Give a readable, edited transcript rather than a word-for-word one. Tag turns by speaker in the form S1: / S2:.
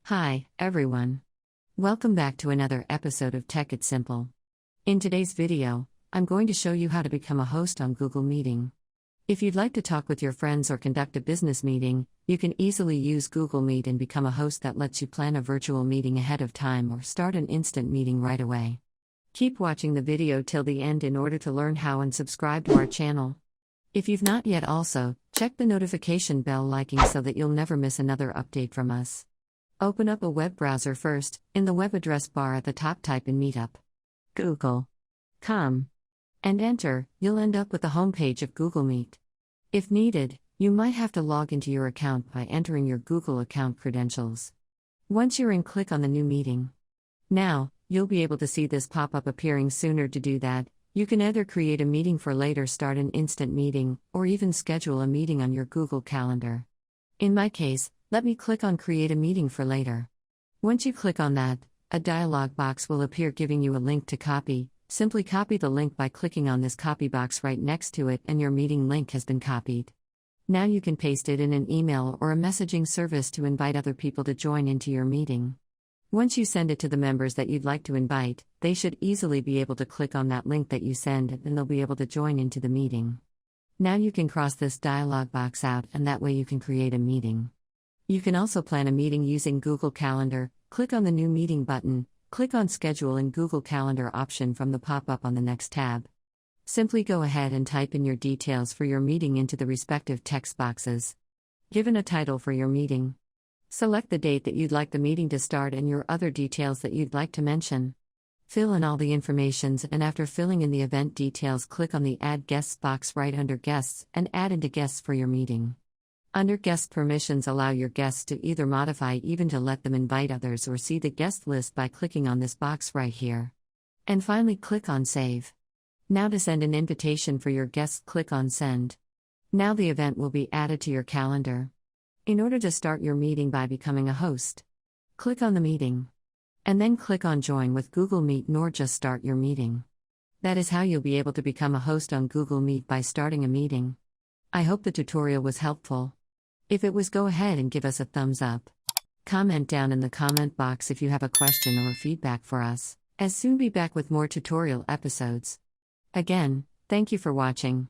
S1: Hi, everyone. Welcome back to another episode of Tech It's Simple. In today's video, I'm going to show you how to become a host on Google Meeting. If you'd like to talk with your friends or conduct a business meeting, you can easily use Google Meet and become a host that lets you plan a virtual meeting ahead of time or start an instant meeting right away. Keep watching the video till the end in order to learn how and subscribe to our channel. If you've not yet also, check the notification bell liking so that you'll never miss another update from us. Open up a web browser first. In the web address bar at the top type in Meetup. Google.com. And enter. You'll end up with the homepage of Google Meet. If needed, you might have to log into your account by entering your Google account credentials. Once you're in, click on the new meeting. Now, you'll be able to see this pop-up appearing sooner. To do that, you can either create a meeting for later, start an instant meeting, or even schedule a meeting on your Google Calendar. In my case, let me click on Create a Meeting for Later. Once you click on that, a dialog box will appear giving you a link to copy. Simply copy the link by clicking on this copy box right next to it, and your meeting link has been copied. Now you can paste it in an email or a messaging service to invite other people to join into your meeting. Once you send it to the members that you'd like to invite, they should easily be able to click on that link that you send, and they'll be able to join into the meeting. Now you can cross this dialog box out, and that way you can create a meeting. You can also plan a meeting using Google Calendar. Click on the New Meeting button, click on Schedule in Google Calendar option from the pop-up on the next tab. Simply go ahead and type in your details for your meeting into the respective text boxes. Given a title for your meeting. Select the date that you'd like the meeting to start and your other details that you'd like to mention. Fill in all the informations, and after filling in the event details, click on the Add Guests box right under Guests and add into guests for your meeting. Under Guest Permissions, allow your guests to either modify, even to let them invite others, or see the guest list by clicking on this box right here. And finally, click on Save. Now to send an invitation for your guests, click on Send. Now the event will be added to your calendar. In order to start your meeting by becoming a host, click on the meeting. And then click on Join with Google Meet, nor just Start your meeting. That is how you'll be able to become a host on Google Meet by starting a meeting. I hope the tutorial was helpful. If it was, go ahead and give us a thumbs up. Comment down in the comment box if you have a question or feedback for us, as soon be back with more tutorial episodes. Again, thank you for watching.